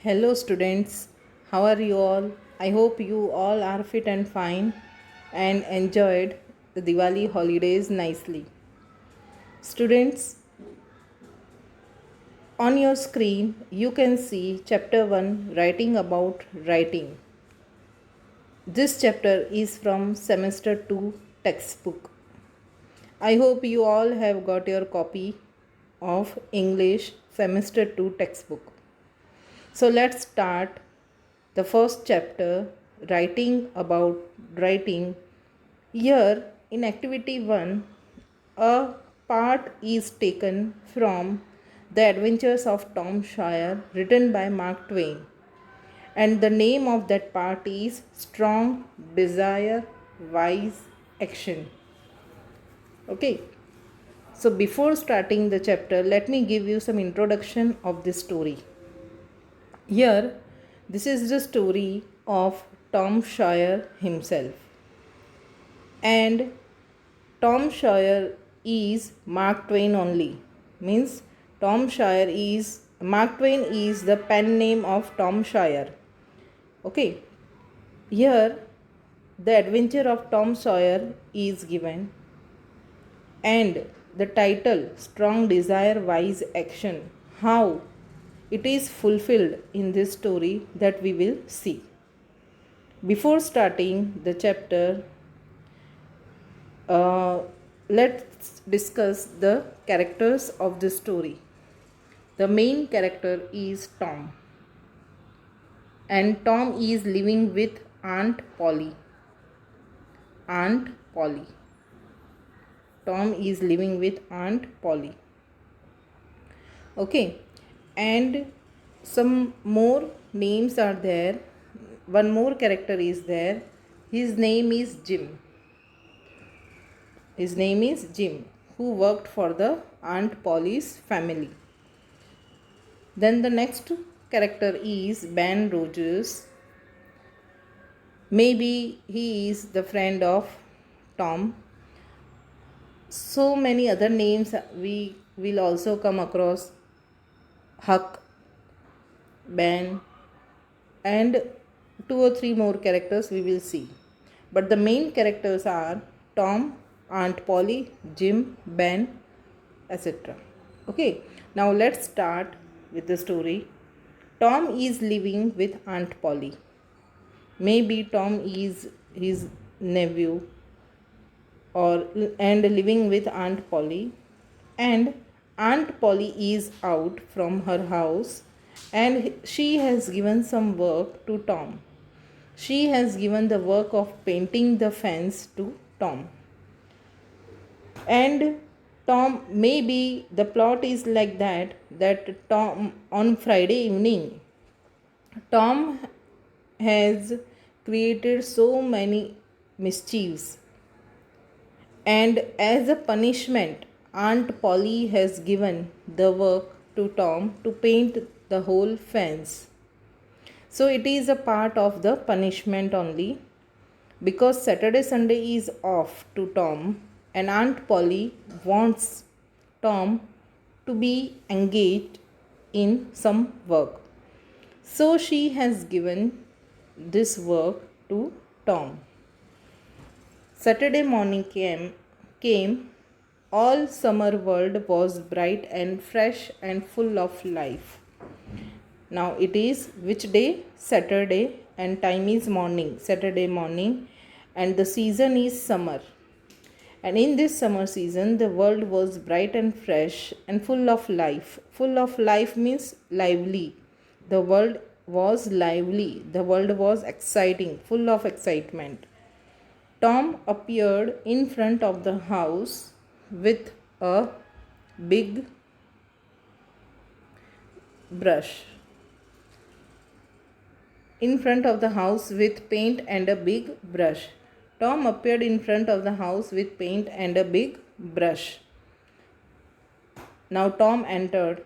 Hello, students. How are you all? I hope you all are fit and fine and enjoyed the Diwali holidays nicely. Students, on your screen, you can see chapter 1 writing about writing. This chapter is from semester 2 textbook. I hope you all have got your copy of English semester 2 textbook. So let's start the first chapter, writing about writing. Here in activity 1, a part is taken from The Adventures of Tom Sawyer, written by Mark Twain, and the name of that part is Strong Desire, Wise Action. Okay, so before starting the chapter, let me give you some introduction of this story. Here, this is the story of Tom Sawyer himself. And Tom Sawyer is Mark Twain only. Means Mark Twain is the pen name of Tom Sawyer. Okay. Here, the adventure of Tom Sawyer is given, and the title Strong Desire, Wise Action. How it is fulfilled in this story that we will see. Before starting the chapter, let's discuss the characters of the story. The main character is Tom, and Tom is living with Aunt Polly. Aunt Polly. Tom is living with Aunt Polly. Okay, and some more names are there. One more character is there. His name is Jim. His name is Jim, who worked for the Aunt Polly's family. Then the next character is Ben Rogers. Maybe he is the friend of Tom. So many other names we will also come across. Huck, Ben, and 2 or 3 more characters we will see. But the main characters are Tom, Aunt Polly, Jim, Ben, etc. Okay, now let's start with the story. Tom is living with Aunt Polly. Maybe Tom is his nephew and living with Aunt Polly, and Aunt Polly is out from her house and she has given some work to Tom. She has given the work of painting the fence to Tom. And Tom, maybe the plot is like that Tom, on Friday evening, Tom has created so many mischiefs, and as a punishment, Aunt Polly has given the work to Tom to paint the whole fence. So it is a part of the punishment only, because Saturday Sunday is off to Tom, and Aunt Polly wants Tom to be engaged in some work. So she has given this work to Tom. Saturday morning came. All summer world was bright and fresh and full of life. Now it is which day? Saturday, and time is morning, Saturday morning, and the season is summer. And in this summer season, the world was bright and fresh and full of life. Full of life means lively. The world was lively. The world was exciting, full of excitement. Tom appeared in front of the house with a big brush. In front of the house with paint and a big brush. Tom appeared in front of the house with paint and a big brush. Now Tom entered.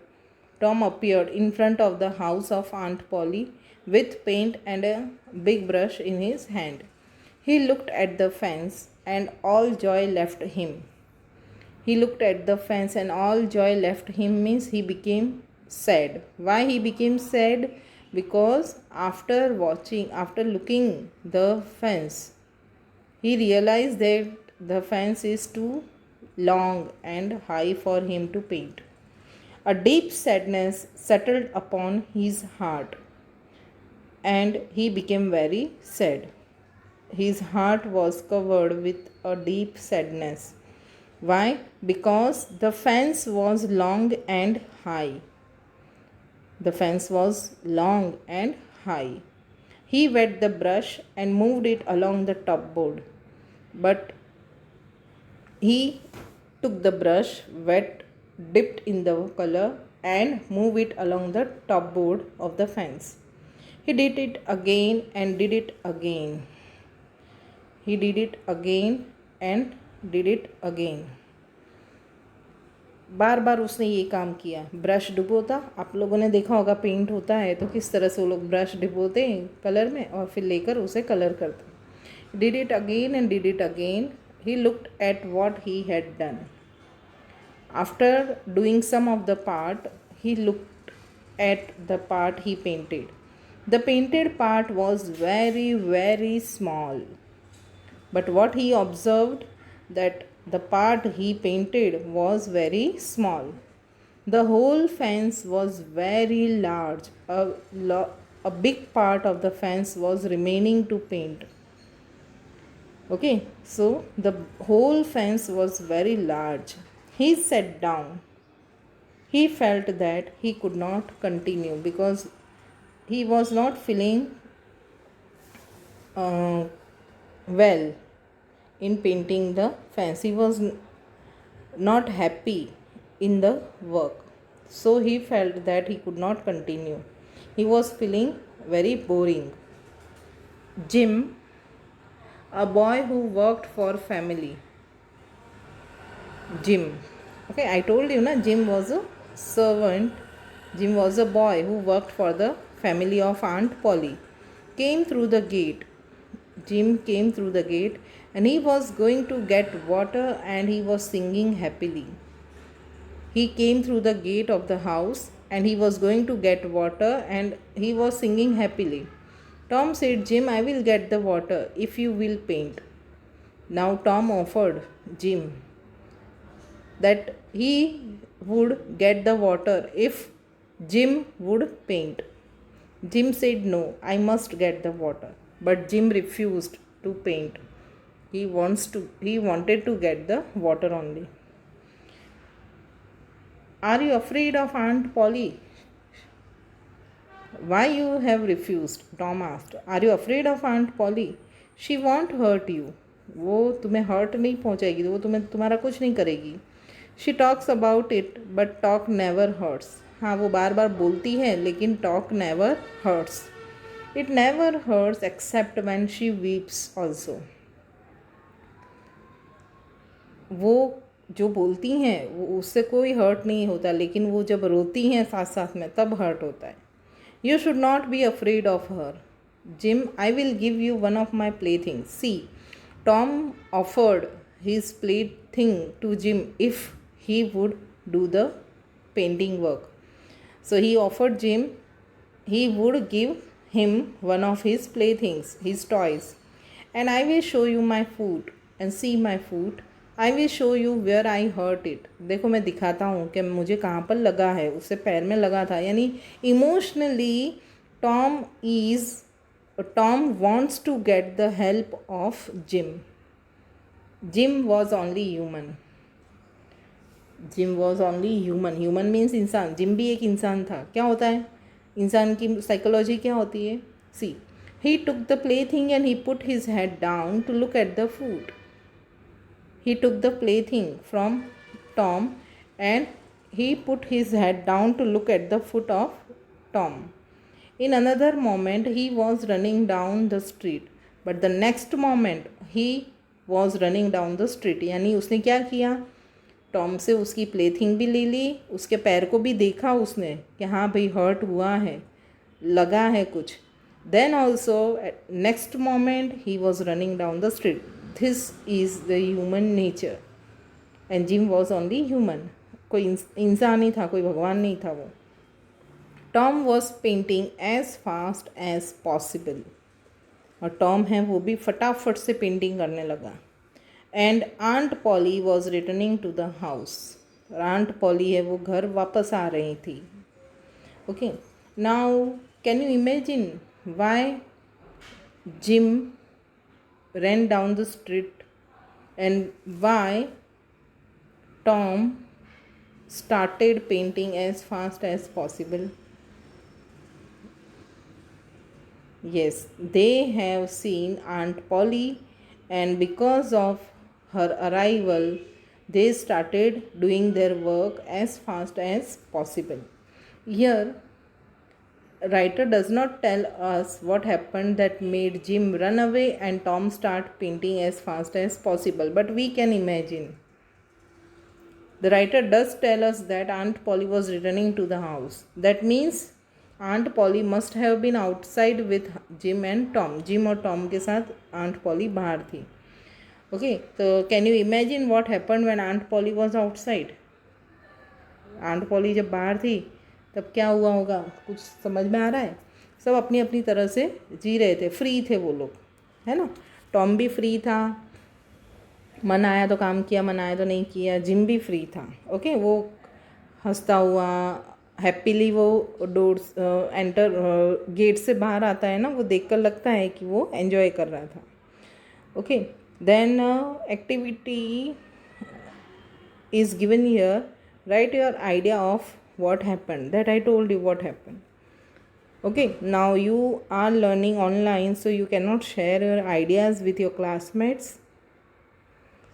Tom appeared in front of the house of Aunt Polly with paint and a big brush in his hand. He looked at the fence and all joy left him. He looked at the fence and all joy left him means he became sad. Why he became sad? because after looking the fence, he realized that the fence is too long and high for him to paint. A deep sadness settled upon his heart, and he became very sad. His heart was covered with a deep sadness. Why? Because the fence was long and high. The fence was long and high. He wet the brush and moved it along the top board. But he took the brush, dipped in the color, and moved it along the top board of the fence. He did it again and did it again. He did it again and did it again. बार बार उसने ये काम किया. Brush डुबोता, आप लोगों ने देखा होगा paint होता है तो किस तरह से वो लोग ब्रश डुबोते हैं कलर में और फिर लेकर उसे कलर करते. Did it again and did it again. He looked at what he had done. After doing some of the part, he looked at the part he painted. The painted part was very, very small. But what he observed, that the part he painted was very small. The whole fence was very large. A big part of the fence was remaining to paint. Okay, so the whole fence was very large. He sat down. He felt that he could not continue because he was not feeling well in painting the fence. He was not happy in the work. So he felt that he could not continue. He was feeling very boring. Jim, a boy who worked for family. Jim. Okay, I told you, Jim was a servant. Jim was a boy who worked for the family of Aunt Polly. Came through the gate. Jim came through the gate and he was going to get water and he was singing happily. He came through the gate of the house and he was going to get water and he was singing happily. Tom said, Jim, I will get the water if you will paint. Now Tom offered Jim that he would get the water if Jim would paint. Jim said, no, I must get the water. But Jim refused to paint. He wanted to get the water only. Are you afraid of Aunt Polly? Why you have refused? Tom asked. Are you afraid of Aunt Polly? She won't hurt you. वो तुम्हें hurt नहीं पहुँचाएगी, वो तुम्हारा कुछ नहीं करेगी. She talks about it, but talk never hurts. हाँ, वो बार बार बोलती है लेकिन talk never hurts. It never hurts except when she weeps also. वो जो बोलती हैं वो उससे कोई हर्ट नहीं होता, लेकिन वो जब रोती हैं साथ साथ में तब हर्ट होता है. You should not be afraid of her. Jim, I will give you one of my playthings. See, Tom offered his plaything to Jim if he would do the painting work. So he offered Jim, he would give him one of his playthings, his toys. And I will show you my foot and see my foot. I will show you where I hurt it. देखो मैं दिखाता हूँ कि मुझे कहाँ पर लगा है. उससे पैर में लगा था. यानी emotionally Tom wants to get the help of Jim. Jim was only human. Jim was only human. Human means इंसान. Jim भी एक इंसान था. क्या होता है इंसान की साइकोलॉजी क्या होती है? See, he took the plaything and he put his head down to look at the foot. He took the plaything from Tom and he put his head down to look at the foot of Tom. In another moment, he was running down the street. But the next moment, he was running down the street. यानी उसने क्या किया? Tom से उसकी प्लेथिंग भी ले ली, उसके पैर को भी देखा उसने कि हाँ भाई हर्ट हुआ है, लगा है कुछ. Then also, at next moment, he was running down the street. This is the human nature. And Jim was only human. कोई इंसान नहीं था, कोई भगवान नहीं था वो. Tom was painting as fast as possible, और टॉम है वो भी फटाफट से पेंटिंग करने लगा. And Aunt Polly was returning to the house, और आंट पॉली है वो घर वापस आ रही थी. Okay, now can you imagine why Jim ran down the street and why Tom started painting as fast as possible? Yes, they have seen Aunt Polly, and because of her arrival, they started doing their work as fast as possible. Here, writer does not tell us what happened that made Jim run away and Tom start painting as fast as possible, but we can imagine. The writer does tell us that Aunt Polly was returning to the house. That means Aunt Polly must have been outside with Jim and Tom. Jim और Tom के साथ Aunt Polly बाहर थी. Okay, so can you imagine what happened when Aunt Polly was outside? Aunt Polly जब बाहर थी तब क्या हुआ होगा, कुछ समझ में आ रहा है? सब अपनी अपनी तरह से जी रहे थे, फ्री थे वो लोग, है ना. टॉम भी फ्री था, मन आया तो काम किया, मन आया तो नहीं किया. जिम भी फ्री था. ओके, वो हंसता हुआ हैप्पीली वो डोर्स गेट से बाहर आता है ना, वो देखकर लगता है कि वो एंजॉय कर रहा था. Okay, then activity is given here. Write your idea of what happened, that I told you what happened. Okay, now you are learning online, so you cannot share your ideas with your classmates,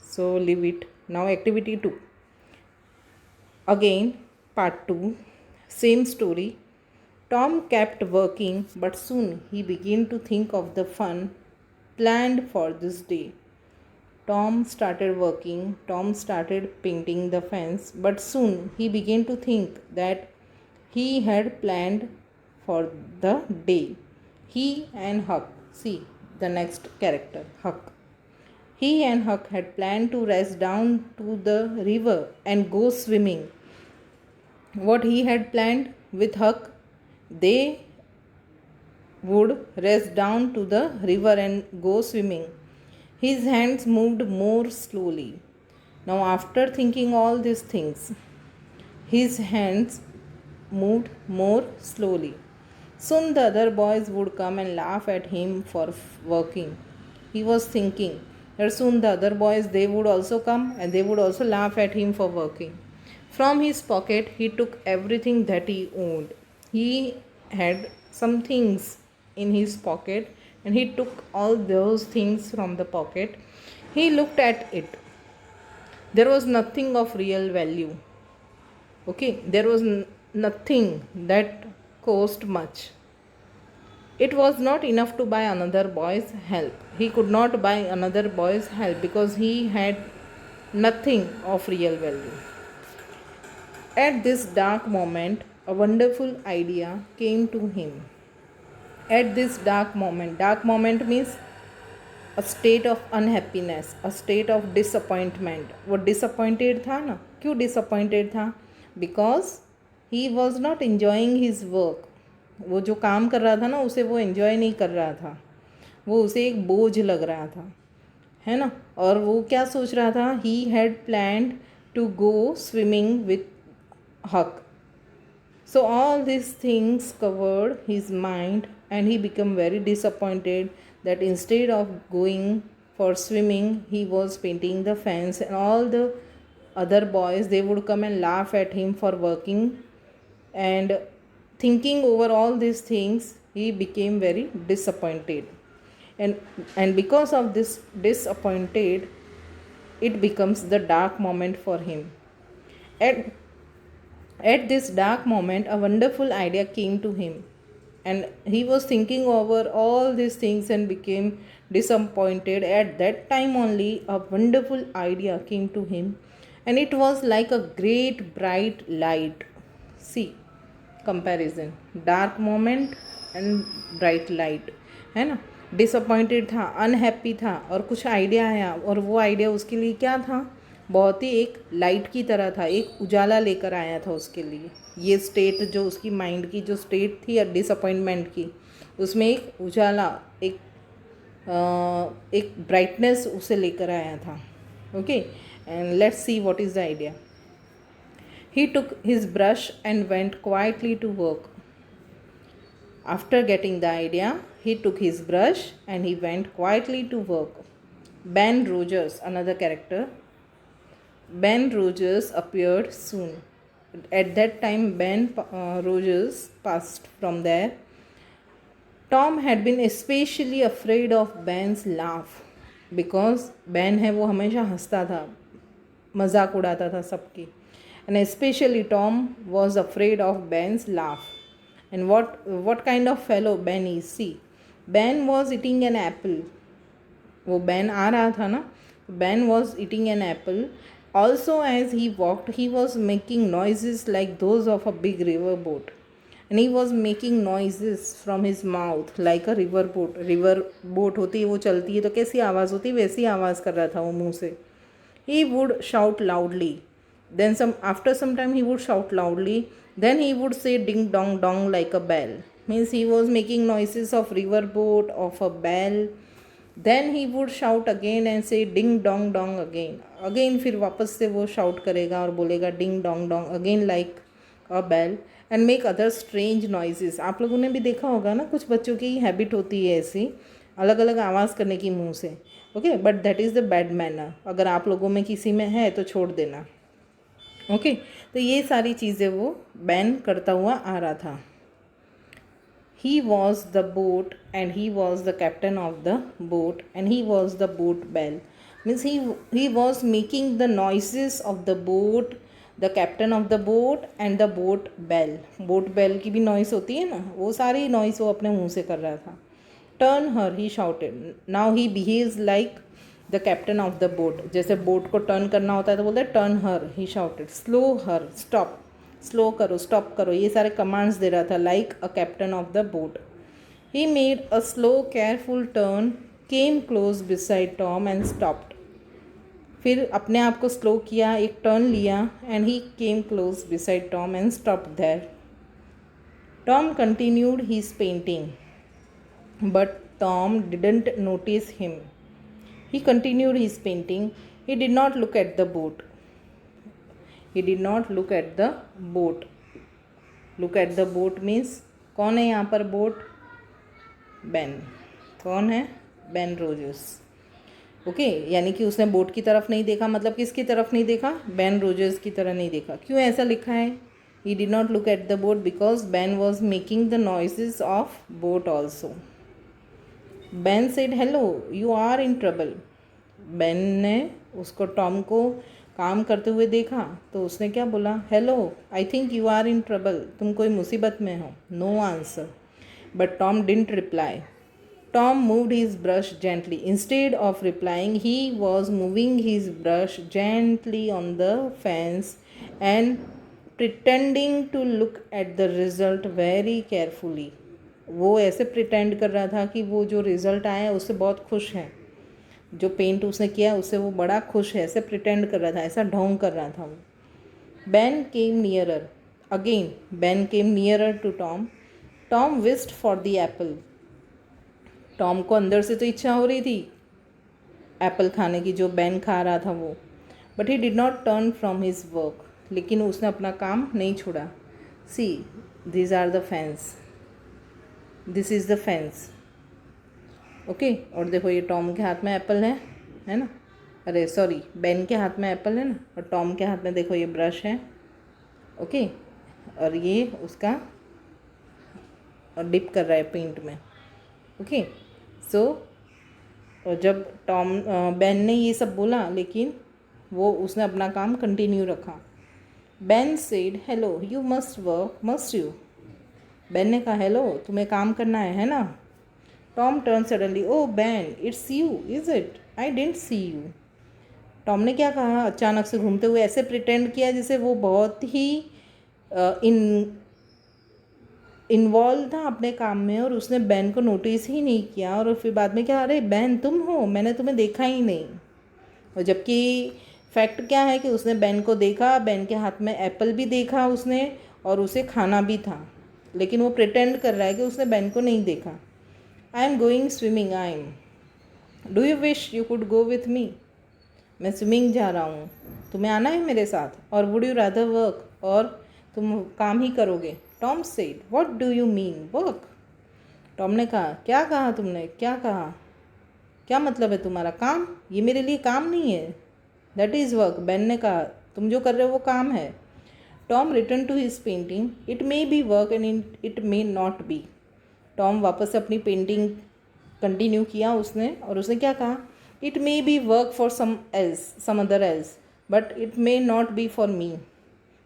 so leave it. Now activity 2, again part 2, same story. Tom kept working, but soon he began to think of the fun planned for this day. Tom started working, Tom started painting the fence, but soon he began to think that he had planned for the day. He and Huck, see the next character, Huck. He and Huck had planned to race down to the river and go swimming. What he had planned with Huck, they would race down to the river and go swimming. His hands moved more slowly. Now, after thinking all these things, his hands moved more slowly. Soon the other boys would come and laugh at him for working. He was thinking that soon the other boys, they would also come and they would also laugh at him for working. From his pocket, he took everything that he owned. He had some things in his pocket, and he took all those things from the pocket. He looked at it. There was nothing of real value. Okay, there was nothing that cost much. It was not enough to buy another boy's help. He could not buy another boy's help because he had nothing of real value. At this dark moment, a wonderful idea came to him. At this dark moment means a state of unhappiness, a state of disappointment. वो disappointed था ना, क्यों disappointed था? Because he was not enjoying his work. वो जो काम कर रहा था ना, उसे वो enjoy नहीं कर रहा था, वो उसे एक बोझ लग रहा था, है ना. और वो क्या सोच रहा था? He had planned to go swimming with Huck. So all these things covered his mind, and he became very disappointed that instead of going for swimming, he was painting the fence, and all the other boys, they would come and laugh at him for working. And thinking over all these things, he became very disappointed. And because of this disappointed, it becomes the dark moment for him. At this dark moment, a wonderful idea came to him, and he was thinking over all these things and became disappointed. At that time only, a wonderful idea came to him, and it was like a great bright light. See, comparison, dark moment and bright light, है ना. Disappointed था, unhappy था, और कुछ idea आया, और वो idea उसके लिए क्या था? बहुत ही एक लाइट की तरह था, एक उजाला लेकर आया था उसके लिए। ये स्टेट जो उसकी माइंड की जो स्टेट थी डिसअपॉइंटमेंट की, उसमें एक उजाला, एक ब्राइटनेस उसे लेकर आया था। Okay, and let's see what is the idea. He took his brush and went quietly to work. After getting the idea, he took his brush and he went quietly to work. Ben Rogers, another character, Ben Rogers appeared soon. At that time, Ben Rogers passed from there. Tom had been especially afraid of Ben's laugh because Ben है वो हमेशा हंसता था, मजाक उड़ाता था सबकी, and especially Tom was afraid of Ben's laugh. And what kind of fellow Ben is? See, Ben was eating an apple. वो Ben आ रहा था ना, Ben was eating an apple. Also, as he walked, he was making noises like those of a big river boat. And he was making noises from his mouth like a river boat. River boat होती है, वो चलती है तो कैसी आवाज़ होती है, वैसी आवाज़ कर रहा था वो मुँह से. He would shout loudly. Then after some time he would shout loudly. Then he would say ding dong dong like a bell. Means he was making noises of river boat, of a bell. Then he would shout again and say ding dong dong again. Again फिर वापस से वो shout करेगा और बोलेगा ding dong dong again like a bell and make other strange noises. आप लोगों ने भी देखा होगा ना, कुछ बच्चों की हैबिट होती है ऐसी अलग अलग आवाज़ करने की मुंह से. Okay, but that is the bad manner. अगर आप लोगों में किसी में है तो छोड़ देना. ओके, तो ये सारी चीज़ें वो बैन करता हुआ आ रहा था. He was the boat and he was the captain of the boat and he was the boat bell. Means he was making the noises of the boat, the captain of the boat and the boat bell. Boat bell की भी noise होती है ना, वो सारी noise वो अपने मुंह से कर रहा था. Turn her, he shouted. Now he behaves like the captain of the boat. जैसे बोट को टर्न करना होता है तो बोलते हैं टर्न हर, ही शाउटेड. स्लो हर, स्टॉप, स्लो करो, स्टॉप करो, ये सारे कमांड्स दे रहा था like a captain of the boat. He made a slow careful turn, came close beside Tom and stopped. फिर अपने आप को स्लो किया, एक टर्न लिया, and he came close beside Tom and stopped there. Tom continued his painting, but Tom didn't notice him. He continued his painting. He did not look at the boat. He did not look at the boat. Look at the boat means कौन है यहाँ पर boat? Ben. कौन है? Ben Rogers. Okay, यानी कि उसने boat की तरफ नहीं देखा. मतलब किसकी तरफ नहीं देखा? Ben Rogers की तरह नहीं देखा. क्यों ऐसा लिखा है? He did not look at the boat because Ben was making the noises of boat also. Ben said hello, you are in trouble. Ben ने उसको टॉम को काम करते हुए देखा तो उसने क्या बोला? Hello, I think you are in trouble. तुम कोई मुसीबत में हो. No answer. But Tom didn't reply. Tom moved his brush gently. Instead of replying, he was moving his brush gently on the fence and pretending to look at the result very carefully. वो ऐसे pretend कर रहा था कि वो जो result आया है उससे बहुत खुश है, जो पेंट उसने किया उससे वो बड़ा खुश है. ऐसे प्रिटेंड कर रहा था, ऐसा ढोंग कर रहा था वो. Ben came nearer. Again, Ben came nearer to Tom. Tom wished for the apple. Tom को अंदर से तो इच्छा हो रही थी एप्पल खाने की जो बैन खा रहा था वो. But he did not turn from his work. लेकिन उसने अपना काम नहीं छोड़ा. See, these are the fence, this is the fence. Okay, और देखो ये टॉम के हाथ में एप्पल है ना. अरे सॉरी, बैन के हाथ में एप्पल है ना, और टॉम के हाथ में देखो ये ब्रश है. ओके, और ये उसका डिप कर रहा है पेंट में. ओके, सो जब बैन ने ये सब बोला लेकिन वो उसने अपना काम कंटिन्यू रखा. Ben said hello, you must work, must you. Ben ने कहा हेलो, तुम्हें काम करना है ना. Tom turn suddenly. Oh Ben, it's you, is it? I didn't see you. Tom ने क्या कहा? अचानक से घूमते हुए ऐसे प्रिटेंड किया जैसे वो बहुत ही इन्वॉल्व था अपने काम में और उसने बैन को नोटिस ही नहीं किया. और फिर बाद में क्या, अरे बैन तुम हो, मैंने तुम्हें देखा ही नहीं. और जबकि फैक्ट क्या है कि उसने बेन को देखा, बेन के हाथ में एप्पल भी देखा उसने और उसे खाना भी था, लेकिन वो प्रिटेंड कर रहा है कि उसने बेन को नहीं देखा। I am going swimming, I am. Do you wish you could go with me? मैं स्विमिंग जा रहा हूँ, तुम्हें आना है मेरे साथ? और वुड यू रादर वर्क? और तुम काम ही करोगे? Tom said, what do you mean work? Tom ने कहा, क्या कहा तुमने? क्या कहा? क्या मतलब है तुम्हारा? काम? ये मेरे लिए काम नहीं है। That is work. बेन ने कहा, तुम जो कर रहे हो वो काम है। Tom return to his painting, it may be work and it may not be. Tom वापस से अपनी पेंटिंग कंटिन्यू किया उसने, और उसने क्या कहा? It may be work for some other else, but it may not be for me,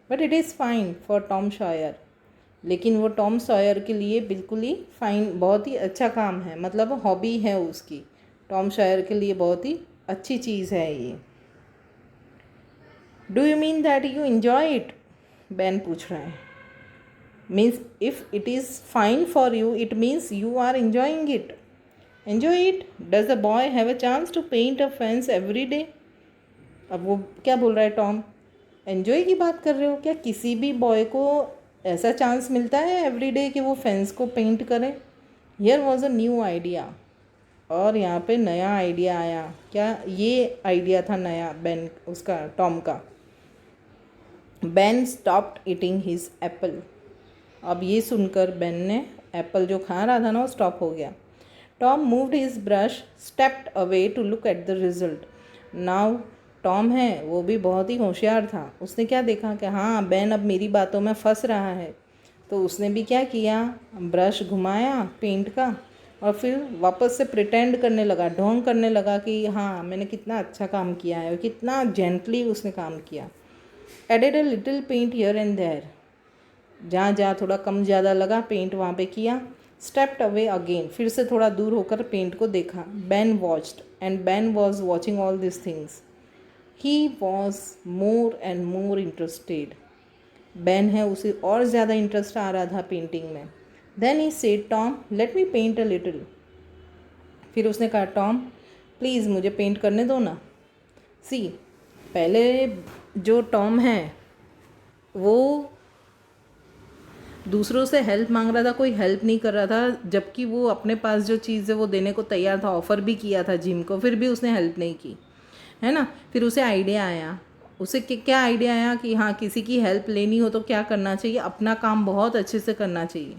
but it is fine for Tom Sawyer. लेकिन वो टॉम सॉयर के लिए बिल्कुल ही फाइन, बहुत ही अच्छा काम है, मतलब हॉबी है उसकी। टॉम सॉयर के लिए बहुत ही अच्छी चीज़ है ये। Do you mean that you enjoy it? Ben पूछ रहा है। Means if it is fine for you, it means you are enjoying it. Enjoy it? Does the boy have a chance to paint a fence every day? अब वो क्या बोल रहा है Tom? Enjoy की बात कर रहे हो क्या? किसी भी बॉय को ऐसा चांस मिलता है एवरी डे कि वो फेंस को पेंट करे? Here was a new idea. और यहाँ पे नया आइडिया आया। क्या? ये आइडिया था नया बेन उसका, टॉम का। Ben stopped eating his Apple. अब ये सुनकर बेन ने एप्पल जो खा रहा था ना वो स्टॉप हो गया। Tom moved his brush, stepped away to look at the result. Now Tom है वो भी बहुत ही होशियार था। उसने क्या देखा कि हाँ बेन अब मेरी बातों में फंस रहा है, तो उसने भी क्या किया, ब्रश घुमाया पेंट का और फिर वापस से प्रिटेंड करने लगा, ढोंग करने लगा कि हाँ मैंने कितना अच्छा काम किया है और कितना जेंटली उसने काम किया। Added a little paint here and there, जहाँ जहाँ थोड़ा कम ज़्यादा लगा पेंट वहाँ पे किया। स्टेप्ड अवे अगेन, फिर से थोड़ा दूर होकर पेंट को देखा। Ban watched and ban was watching all this things. He was more and more interested. Ban है उसे और ज़्यादा इंटरेस्ट आ रहा था पेंटिंग में। Then he said, Tom let me paint a little. फिर उसने कहा, टॉम प्लीज़ मुझे पेंट करने दो ना। सी, पहले जो टॉम है वो दूसरों से हेल्प मांग रहा था, कोई हेल्प नहीं कर रहा था, जबकि वो अपने पास जो चीज़ है वो देने को तैयार था। ऑफ़र भी किया था जिम को, फिर भी उसने हेल्प नहीं की, है ना। फिर उसे आइडिया आया। उसे क्या आइडिया आया कि हाँ किसी की हेल्प लेनी हो तो क्या करना चाहिए, अपना काम बहुत अच्छे से करना चाहिए,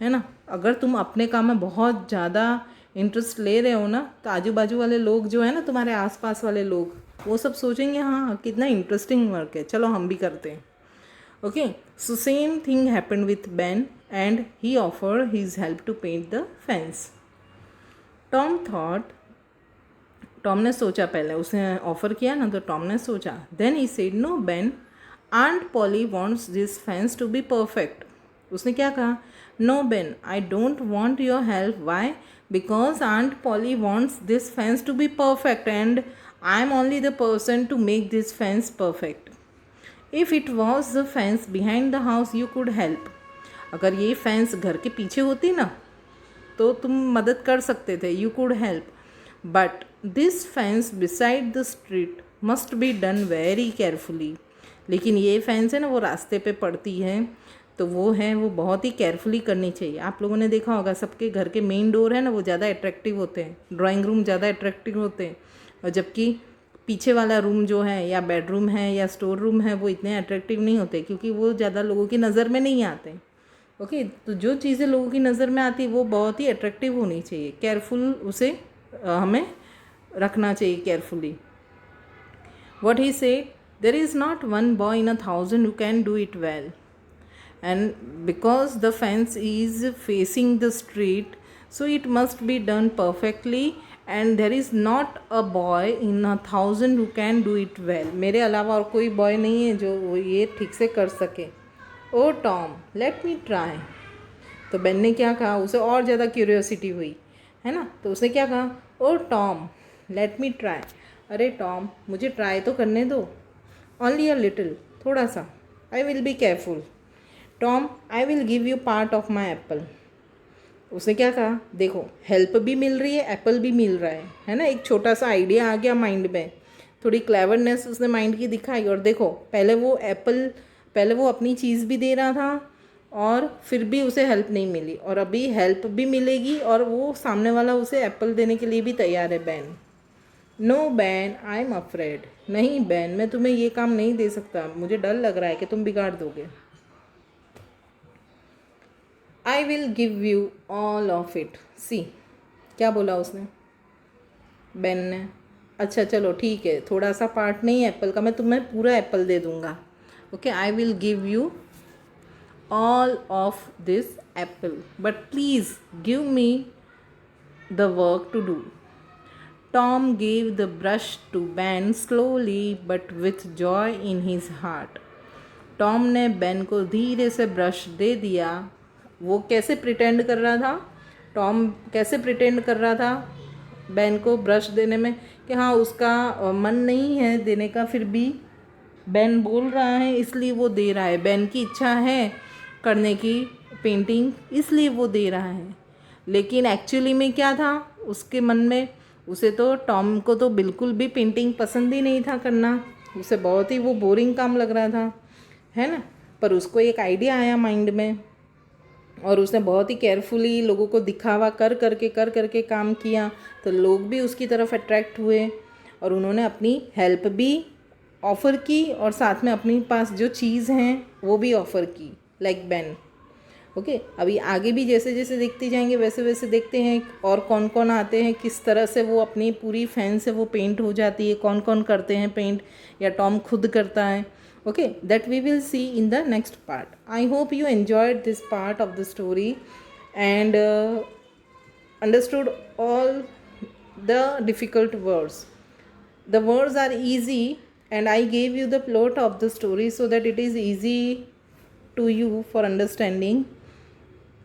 है ना। अगर तुम अपने काम में बहुत ज़्यादा इंटरेस्ट ले रहे हो ना, तो आजू बाजू वाले लोग जो है ना, तुम्हारे आसपास वाले लोग, वो सब सोचेंगे हाँ कितना इंटरेस्टिंग वर्क है, चलो हम भी करते हैं। Okay, so same thing happened with Ben and he offered his help to paint the fence. Tom thought, Tom ने सोचा, पहले उसने ऑफ़र किया ना तो टॉम ने सोचा। Then he said, no Ben, Aunt Polly wants this fence to be perfect. उसने क्या कहा? No Ben, I don't want your help. Why? Because Aunt Polly wants this fence to be perfect and I am only the person to make this fence perfect. If it was the fence behind the house you could help. अगर ये fence घर के पीछे होती ना तो तुम मदद कर सकते थे, you could help. But this fence beside the street must be done very carefully. लेकिन ये फेंस है ना वो रास्ते पे पड़ती है, तो वो बहुत ही केयरफुली करनी चाहिए। आप लोगों ने देखा होगा सबके घर के मेन डोर है ना वो ज़्यादा अट्रैक्टिव होते हैं, ड्राइंग रूम ज़्यादा अट्रैक्टिव होते हैं, और जबकि पीछे वाला रूम जो है या बेडरूम है या स्टोर रूम है वो इतने अट्रैक्टिव नहीं होते, क्योंकि वो ज़्यादा लोगों की नज़र में नहीं आते। ओके, तो जो चीज़ें लोगों की नज़र में आती वो बहुत ही अट्रैक्टिव होनी चाहिए, केयरफुल उसे हमें रखना चाहिए carefully. What he said, there is not one boy in 1,000 who can do it well. And because the fence is facing the street, so it must be done perfectly. And there is not a boy in 1,000 who can do it well. मेरे अलावा और कोई boy नहीं है जो ये ठीक से कर सके। ओ टॉम लेट मी ट्राई। तो बेन ने क्या कहा, उसे और ज़्यादा क्यूरियोसिटी हुई, है ना। तो उसने क्या कहा, ओ टॉम लेट मी ट्राई। अरे टॉम मुझे ट्राई तो करने दो, ओनली अ लिटिल, थोड़ा सा। I will be careful. Tom I will give you part of my Apple. उसने क्या कहा, देखो हेल्प भी मिल रही है, एप्पल भी मिल रहा है ना। एक छोटा सा आइडिया आ गया माइंड में, थोड़ी क्लेवरनेस उसने माइंड की दिखाई। और देखो पहले वो अपनी चीज़ भी दे रहा था और फिर भी उसे हेल्प नहीं मिली, और अभी हेल्प भी मिलेगी और वो सामने वाला उसे एप्पल देने के लिए भी तैयार है। Ben, no Ben, I am afraid. नहीं बैन, मैं तुम्हें ये काम नहीं दे सकता, मुझे डर लग रहा है कि तुम बिगाड़ दोगे। I will give you all of it. See, क्या बोला उसने, बैन ने? अच्छा चलो ठीक है, थोड़ा सा पार्ट नहीं एप्पल का, मैं तुम्हें पूरा एप्पल दे दूंगा। Okay, I will give you all of this apple, but please give me the work to do. Tom gave the brush to Ben slowly but with joy in his heart. Tom ने Ben को धीरे से brush दे दिया। वो कैसे pretend कर रहा था, टॉम कैसे प्रिटेंड कर रहा था बेन को ब्रश देने में, कि हाँ उसका मन नहीं है देने का, फिर भी बेन बोल रहा है इसलिए वो दे रहा है। बेन की इच्छा है करने की पेंटिंग, इसलिए वो दे रहा है। लेकिन एक्चुअली में क्या था उसके मन में, उसे तो टॉम को तो बिल्कुल भी पेंटिंग पसंद ही नहीं था करना, उसे बहुत ही वो बोरिंग काम लग रहा था, है ना। पर उसको एक आइडिया आया माइंड में और उसने बहुत ही केयरफुली लोगों को दिखावा कर करके काम किया, तो लोग भी उसकी तरफ अट्रैक्ट हुए और उन्होंने अपनी हेल्प भी ऑफ़र की और साथ में अपनी पास जो चीज़ हैं वो भी ऑफ़र की, लाइक बैन। ओके, अभी आगे भी जैसे जैसे देखते जाएंगे वैसे वैसे देखते हैं और कौन कौन आते हैं, किस तरह से वो अपनी पूरी फैन से वो पेंट हो जाती है, कौन कौन करते हैं पेंट या टॉम खुद करता है। Okay, that we will see in the next part. I hope you enjoyed this part of the story and understood all the difficult words. The words are easy and I gave you the plot of the story so that it is easy to you for understanding.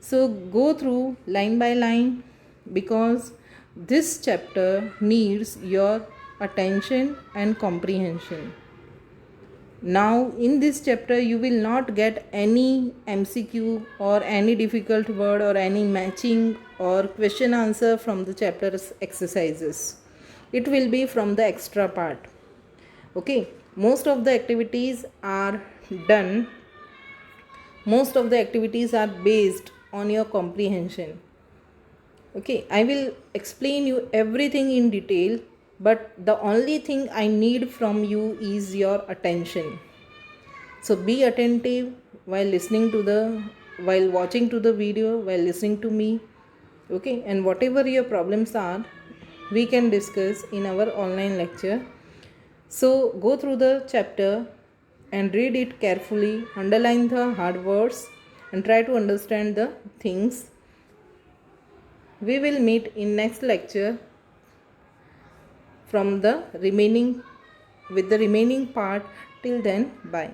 So go through line by line because this chapter needs your attention and comprehension. Now in this chapter you will not get any MCQ or any difficult word or any matching or question answer from the chapter's exercises. It will be from the extra part. Okay, most of the activities are done, most of the activities are based on your comprehension. Okay, I will explain you everything in detail, but the only thing I need from you is your attention. So be attentive while while watching to the video, while listening to me. Okay, and whatever your problems are, we can discuss in our online lecture. So go through the chapter and read it carefully, underline the hard words and try to understand the things. We will meet in next lecture from the remaining with the remaining part. Till then, bye.